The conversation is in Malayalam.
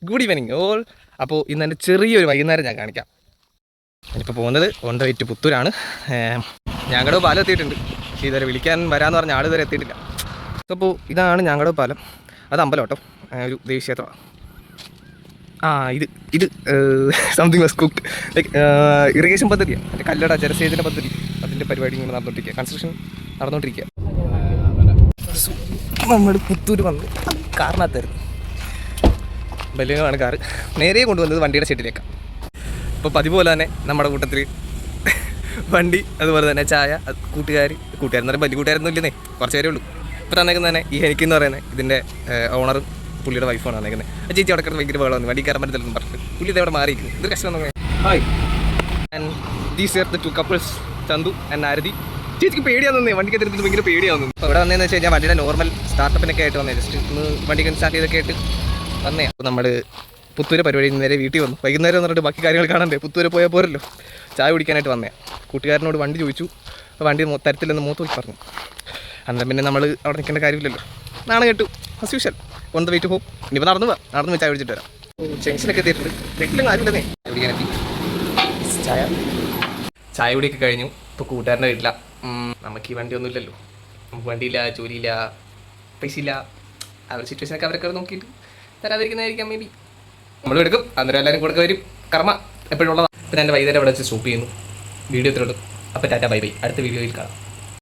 Good evening all. അപ്പോൾ ഇന്ന് എൻ്റെ ചെറിയൊരു വൈകുന്നേരം ഞാൻ കാണിക്കാം. ഞാനിപ്പോൾ പോകുന്നത് ഓൺ ദ വേ ടു പുത്തൂരാണ്. ഞാങ്ങടവ് പാലം എത്തിയിട്ടുണ്ട്. പക്ഷേ ഇതുവരെ വിളിക്കാൻ വരാമെന്ന് പറഞ്ഞ ആൾ ഇതുവരെ എത്തിയിട്ടില്ല. അപ്പോൾ ഇതാണ് ഞാങ്ങടവ് പാലം. അത് അമ്പലം കേട്ടോ, ഒരു ദേവീക്ഷേത്രമാണ്. ഇത് something was cooked like irrigation പദ്ധതിയാണ്. മറ്റേ കല്ലട ജലസേചന പദ്ധതി, അതിൻ്റെ പരിപാടി ഇങ്ങനെ നടന്നുകൊണ്ടിരിക്കുക, കൺസ്ട്രക്ഷൻ നടന്നുകൊണ്ടിരിക്കുക. നമ്മൾ പുത്തൂർ വന്ന് കാറിനകത്തായിരുന്നു. ബലൂനാണ് കാറ്. നേരെ കൊണ്ടുവന്നത് വണ്ടിയുടെ ഷെഡിലേക്കാണ്. അപ്പോൾ പതിവ് പോലെ തന്നെ നമ്മുടെ കൂട്ടത്തിൽ വണ്ടി, അതുപോലെ തന്നെ ചായ, കൂട്ടുകാരെന്ന് പറയുമ്പോൾ വലിയ കൂട്ടുകാരൊന്നും ഇല്ലെന്നേ, കുറച്ച് പേരേ ഉള്ളൂ. ഇപ്പോൾ തന്നേക്കുന്നത് തന്നെ ഈ എനിക്കെന്ന് പറയുന്നത് ഇതിൻ്റെ ഓണറും പുള്ളിയുടെ വൈഫാണ് തന്നേക്കുന്നത്. ആ ചേച്ചി അവിടെ കിടന്ന് ഭയങ്കര വേളമാണ്, വണ്ടി കയറാൻ പറ്റത്തില്ലെന്ന് പറഞ്ഞിട്ട് പുള്ളി ഇതവിടെ മാറിയിരിക്കുന്നു. ഇതൊരു കഷ്ടം തന്നെ. Hi, and these are the two couples, Chandu and Arathi. ചേച്ചിക്ക് പേടിയാവുന്നേ, വണ്ടിക്ക് എത്തിയിട്ട് ഭയങ്കര പേടിയാവുന്നു. അപ്പോൾ ഇവിടെ വന്നതെന്ന് വെച്ച് കഴിഞ്ഞാൽ വണ്ടിയുടെ നോർമൽ സ്റ്റാർട്ടപ്പിനൊക്കെ ആയിട്ട് വന്നേ, ജസ്റ്റ് ഒന്ന് വണ്ടിക്ക് സ്റ്റാർട്ട് ചെയ്തൊക്കെ ആയിട്ട് വന്നേ. അപ്പോൾ നമ്മൾ പുത്തൂര് പരിപാടി നേരെ വീട്ടിൽ വന്നു. വൈകുന്നേരം വന്നിട്ട് ബാക്കി കാര്യങ്ങൾ കാണണ്ടേ, പുത്തൂര് പോയാൽ പോരല്ലോ. ചായ കുടിക്കാനായിട്ട് വന്നേ. കൂട്ടുകാരനോട് വണ്ടി ചോദിച്ചു, അപ്പോൾ വണ്ടി തരത്തില്ലെന്ന് മൂത്ത് വിളിച്ച് പറഞ്ഞു. അന്നേരം പിന്നെ നമ്മൾ അവിടെ നിൽക്കേണ്ട കാര്യമില്ലല്ലോ. നാളെ കേട്ടു as usual on the way to home. ഇനിയിപ്പോൾ നടന്ന് ചായ കുടിച്ചിട്ട് വരാം. ജംഗ്ഷനൊക്കെ എത്തിയിട്ടുണ്ട്. വീട്ടിലും കാര്യമില്ലെന്നേ, കുടിക്കാനെത്തി. ചായ കുടിയൊക്കെ കഴിഞ്ഞു. ഇപ്പോൾ കൂട്ടുകാരൻ്റെ വീട്ടില. നമുക്ക് ഈ വണ്ടി ഒന്നും ഇല്ലല്ലോ, നമുക്ക് വണ്ടിയില്ല, ജോലിയില്ല, പൈസ ഇല്ല. ആ ഒരു സിറ്റുവേഷനൊക്കെ അവരൊക്കെ നോക്കിയിട്ട് തരാതിരിക്കുന്നതായിരിക്കാം മേ ബി. നമ്മളും എടുക്കും, അന്നേരം എല്ലാവരും കൊടുക്ക വരും. കർമ്മ എപ്പോഴും ഉള്ളതാണ്. പിന്നെ എൻ്റെ വൈകുന്നേരം അവിടെ വെച്ച് സ്റ്റോപ്പ് ചെയ്യുന്നു. വീഡിയോ എത്രയുള്ളൂ. അപ്പോൾ ടാറ്റ ബൈ ബൈ. അടുത്ത വീഡിയോയിൽ കാണാം.